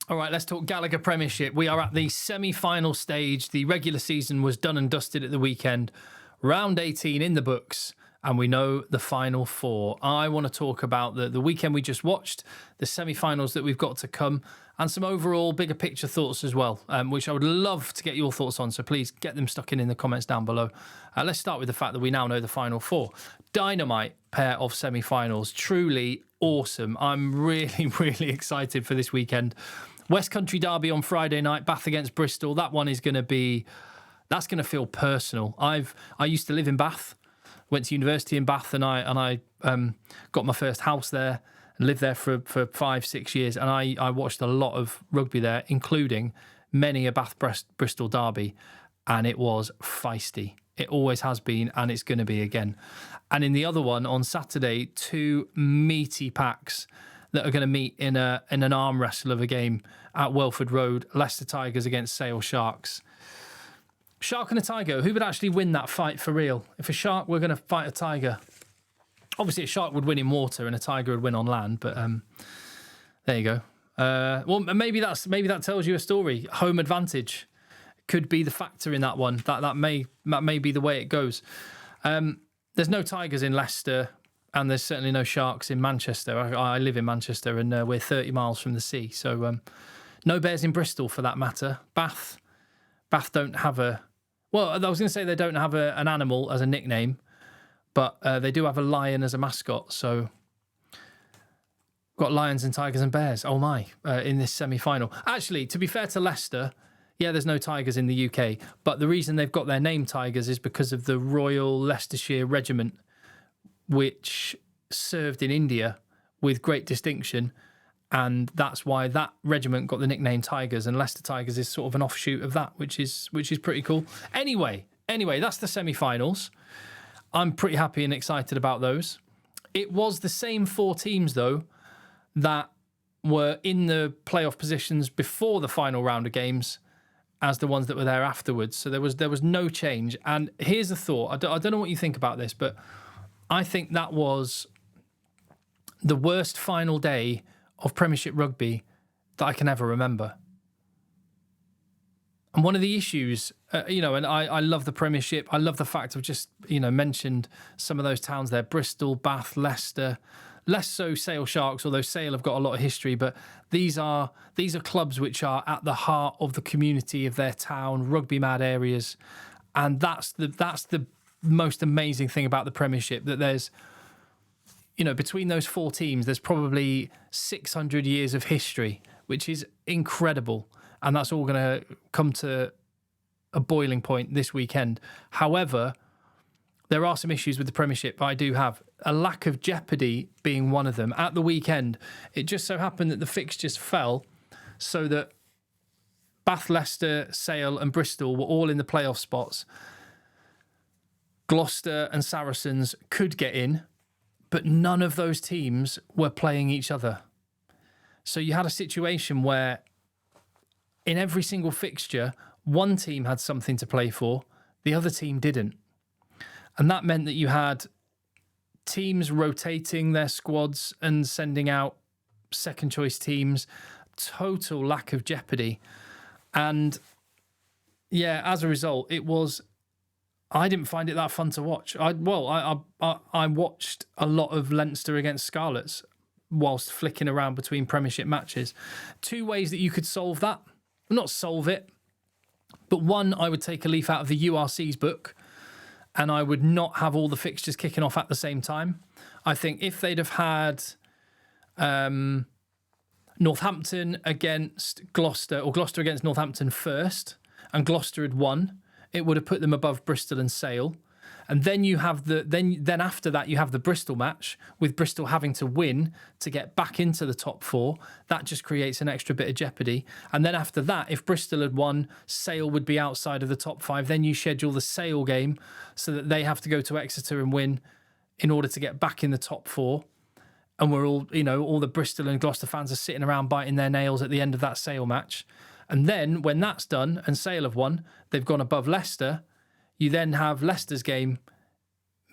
All right, let's talk Gallagher Premiership. We are at the semi-final stage. The regular season was done and dusted at the weekend. Round 18 in the books, and we know the final four. I want to talk about the weekend we just watched, the semi-finals that we've got to come, and some overall bigger picture thoughts as well, which I would love to get your thoughts on. So please get them stuck in the comments down below. Let's start with the fact that we now know the final four. Dynamite pair of semi-finals. Truly awesome. I'm really, really excited for this weekend. West Country Derby on Friday night, Bath against Bristol. That one is going to be, that's going to feel personal. I used to live in Bath, went to university in Bath, and I got my first house there and lived there for 5-6 years. And I watched a lot of rugby there, including many a Bath Bristol derby, and it was feisty. It always has been, and it's going to be again. And in the other one on Saturday, two meaty packs that are going to meet in an arm wrestle of a game at Welford Road. Leicester Tigers against Sale Sharks. Shark and a tiger, who would actually win that fight for real? If a shark were going to fight a tiger, obviously a shark would win in water and a tiger would win on land, but there you go. Well, maybe that tells you a story. Home advantage could be the factor in that one. That may be the way it goes. There's no tigers in Leicester, and there's certainly no sharks in Manchester. I live in Manchester, and we're 30 miles from the sea. So no bears in Bristol, for that matter. Bath don't have a... Well, I was going to say they don't have an animal as a nickname, but they do have a lion as a mascot. So got lions and tigers and bears. Oh my! In this semi-final. Actually, to be fair to Leicester, yeah, there's no tigers in the UK, but the reason they've got their name Tigers is because of the Royal Leicestershire Regiment, which served in India with great distinction, and that's why that regiment got the nickname Tigers, and Leicester Tigers is sort of an offshoot of that, which is pretty cool. Anyway, that's the semi-finals. I'm pretty happy and excited about those. It was the same four teams, though, that were in the playoff positions before the final round of games as the ones that were there afterwards. So there was no change. And here's the thought. I don't know what you think about this, but I think that was the worst final day of Premiership rugby that I can ever remember. And one of the issues, and I love the Premiership. I love the fact I've just, mentioned some of those towns there: Bristol, Bath, Leicester. Less so Sale Sharks, although Sale have got a lot of history. But these are clubs which are at the heart of the community of their town, rugby mad areas, and that's the most amazing thing about the Premiership, that there's, between those four teams, there's probably 600 years of history, which is incredible. And that's all going to come to a boiling point this weekend. However, there are some issues with the Premiership I do have. A lack of jeopardy being one of them. At the weekend, it just so happened that the fixtures fell so that Bath, Leicester, Sale and Bristol were all in the playoff spots. Gloucester and Saracens could get in, but none of those teams were playing each other. So you had a situation where in every single fixture, one team had something to play for, the other team didn't. And that meant that you had teams rotating their squads and sending out second choice teams, total lack of jeopardy. And yeah, as a result, I didn't find it that fun to watch. I watched a lot of Leinster against Scarlets whilst flicking around between Premiership matches. Two ways that you could solve that. Not solve it, but one, I would take a leaf out of the URC's book, and I would not have all the fixtures kicking off at the same time. I think if they'd have had Northampton against Gloucester, or Gloucester against Northampton first, and Gloucester had won, it would have put them above Bristol and Sale. And then you have then after that you have the Bristol match, with Bristol having to win to get back into the top four. That just creates an extra bit of jeopardy. And then after that, if Bristol had won, Sale would be outside of the top five. Then you schedule the Sale game so that they have to go to Exeter and win in order to get back in the top four. And we're all, all the Bristol and Gloucester fans are sitting around biting their nails at the end of that Sale match. And then when that's done and Sale have won, they've gone above Leicester. You then have Leicester's game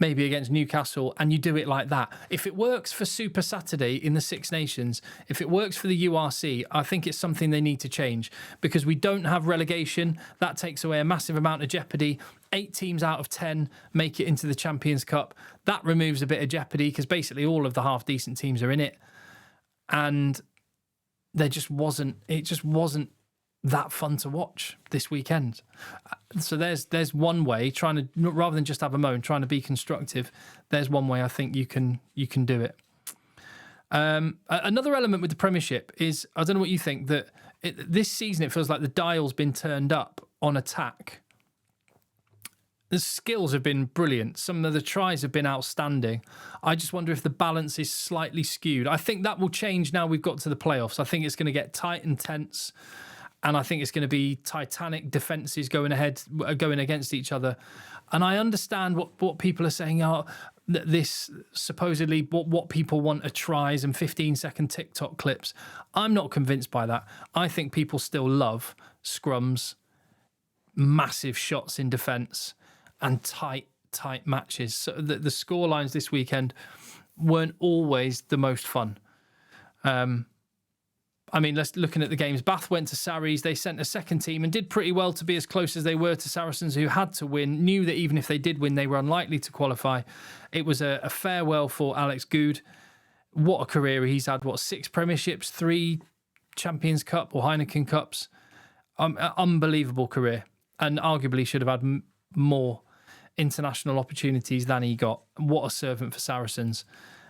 maybe against Newcastle, and you do it like that. If it works for Super Saturday in the Six Nations, if it works for the URC, I think it's something they need to change, because we don't have relegation. That takes away a massive amount of jeopardy. 8 teams out of 10 make it into the Champions Cup. That removes a bit of jeopardy, because basically all of the half-decent teams are in it. And it just wasn't that fun to watch this weekend. So there's one way, trying to, rather than just have a moan, trying to be constructive, there's one way I think you can do it. Another element with the Premiership is, I don't know what you think, that this season it feels like the dial's been turned up on attack. The skills have been brilliant. Some of the tries have been outstanding. I just wonder if the balance is slightly skewed. I think that will change now we've got to the playoffs. I think it's going to get tight and tense. And I think it's going to be titanic defences going against each other. And I understand what people are saying. This supposedly what people want are tries and 15-second TikTok clips. I'm not convinced by that. I think people still love scrums, massive shots in defence, and tight matches. So the score lines this weekend weren't always the most fun. Looking at the games, Bath went to Sarries. They sent a second team and did pretty well to be as close as they were to Saracens, who had to win, knew that even if they did win, they were unlikely to qualify. It was a farewell for Alex Good. What a career he's had. 6 premierships, 3 Champions Cup or Heineken Cups. Unbelievable career. And arguably should have had more international opportunities than he got. What a servant for Saracens.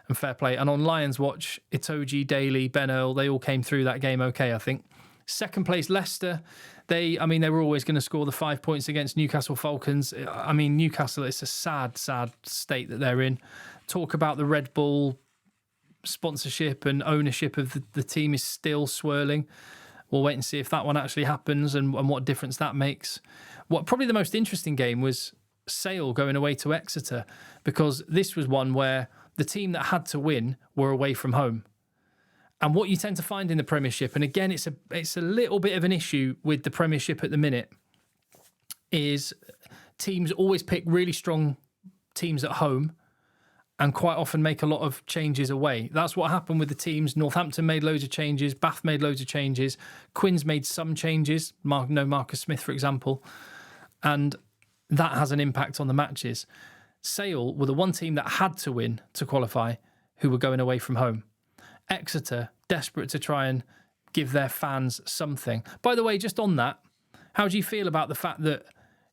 And fair play. And on Lions Watch, Itoje, Daly, Ben Earl, they all came through that game okay, I think. Second place, Leicester. They were always going to score the 5 points against Newcastle Falcons. Newcastle, it's a sad state that they're in. Talk about the Red Bull sponsorship and ownership of the team is still swirling. We'll wait and see if that one actually happens and what difference that makes. What probably the most interesting game was Sale going away to Exeter, because this was one where the team that had to win were away from home. And what you tend to find in the Premiership, and again, it's a little bit of an issue with the Premiership at the minute, is teams always pick really strong teams at home and quite often make a lot of changes away. That's what happened with the teams. Northampton made loads of changes. Bath made loads of changes. Quins made some changes. No Marcus Smith, for example. And that has an impact on the matches. Sale were the one team that had to win to qualify, who were going away from home. Exeter, desperate to try and give their fans something. By the way, just on that, how do you feel about the fact that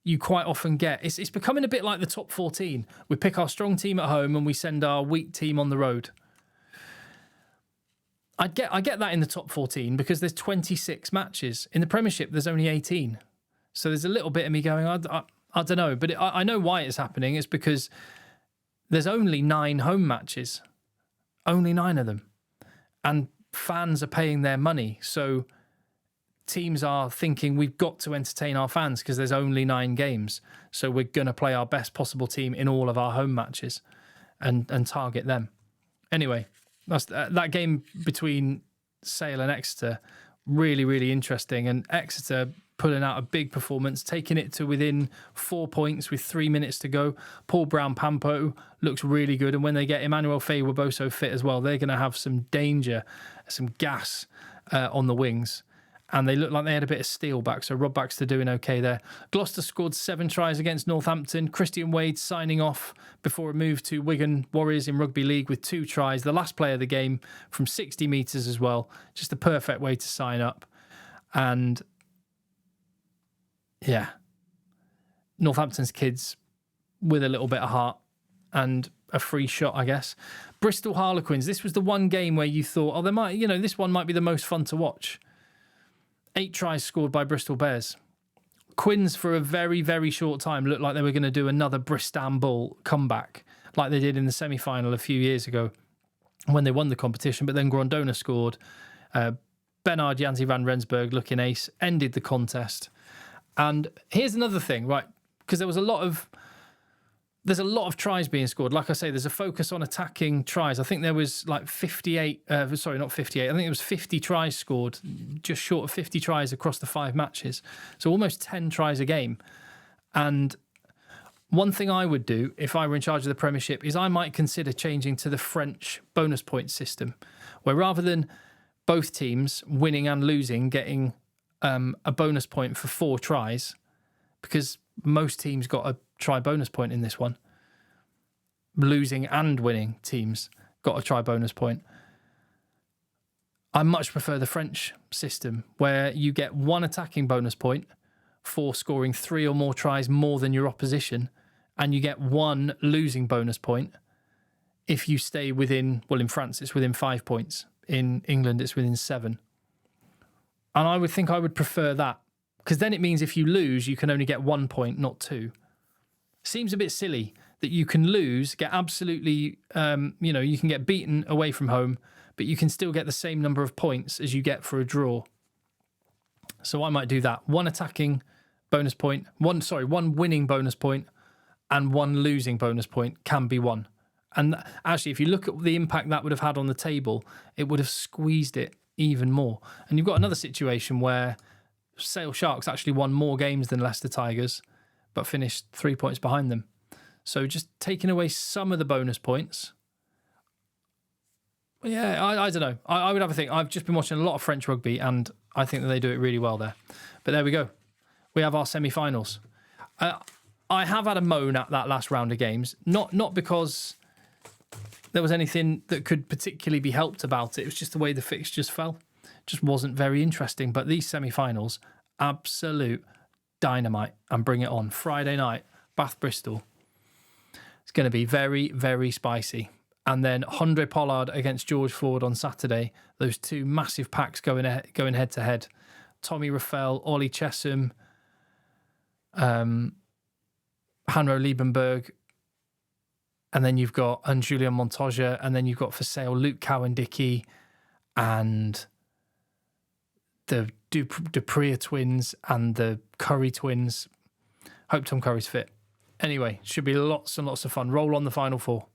you quite often get... It's becoming a bit like the top 14. We pick our strong team at home and we send our weak team on the road. I get that in the top 14 because there's 26 matches. In the Premiership, there's only 18. So there's a little bit of me going, I don't know, but I know why it's happening. It's because there's only 9 home matches, only 9 of them, and fans are paying their money. So teams are thinking we've got to entertain our fans because there's only 9 games. So we're going to play our best possible team in all of our home matches and target them. Anyway, that's that game between Sale and Exeter, really, really interesting. And Exeter pulling out a big performance, taking it to within 4 points with 3 minutes to go. Paul Brown-Pampo looks really good. And when they get Emmanuel Faye-Waboso fit as well, they're going to have some danger, some gas on the wings. And they look like they had a bit of steel back, so Rob Baxter doing okay there. Gloucester scored 7 tries against Northampton. Christian Wade signing off before a move to Wigan Warriors in Rugby League with 2 tries. The last play of the game from 60 metres as well. Just the perfect way to sign up. And yeah, Northampton's kids with a little bit of heart and a free shot, I guess. Bristol Harlequins, this was the one game where you thought, this one might be the most fun to watch. 8 tries scored by Bristol Bears. Quins, for a very, very short time, looked like they were going to do another Bristol comeback like they did in the semi-final a few years ago when they won the competition, but then Grondona scored. Bernard Janzi van Rensburg, looking ace, ended the contest. And here's another thing, right? Because there's a lot of tries being scored. Like I say, there's a focus on attacking tries. I think there was like 58, not 58. I think it was 50 tries scored, just short of 50 tries across the 5 matches. So almost 10 tries a game. And One thing I would do if I were in charge of the Premiership is I might consider changing to the French bonus point system, where rather than both teams winning and losing getting a bonus point for 4 tries, because most teams got a try bonus point in this one. Losing and winning teams got a try bonus point. I much prefer the French system, where you get 1 attacking bonus point for scoring 3 or more tries more than your opposition, and you get 1 losing bonus point if you stay within, well, in France, it's within 5 points. In England, it's within 7. And I would think I would prefer that, because then it means if you lose, you can only get 1 point, not 2. Seems a bit silly that you can lose, get absolutely, you can get beaten away from home, but you can still get the same number of points as you get for a draw. So I might do that. 1 attacking bonus point, 1 winning bonus point, and 1 losing bonus point can be won. And actually, if you look at the impact that would have had on the table, it would have squeezed it even more. And you've got another situation where Sale Sharks actually won more games than Leicester Tigers, but finished 3 points behind them. So just taking away some of the bonus points. Yeah, I don't know. I would have a think. I've just been watching a lot of French rugby, and I think that they do it really well there. But there we go. We have our semi-finals. I have had a moan at that last round of games, not because there was anything that could particularly be helped about it. It was just the way the fixtures fell. It just wasn't very interesting. But these semi-finals, absolute dynamite, and bring it on. Friday night, Bath Bristol. It's going to be very, very spicy. And then Andre Pollard against George Ford on Saturday. Those 2 massive packs going head to head. Tommy Raffel, Ollie Chesham, Hanro Liebenberg, and then you've got Julian Montoya, and then you've got for sale Luke Cowan-Dickey and the Dupree twins and the Curry twins. Hope Tom Curry's fit. Anyway, should be lots and lots of fun. Roll on the Final 4.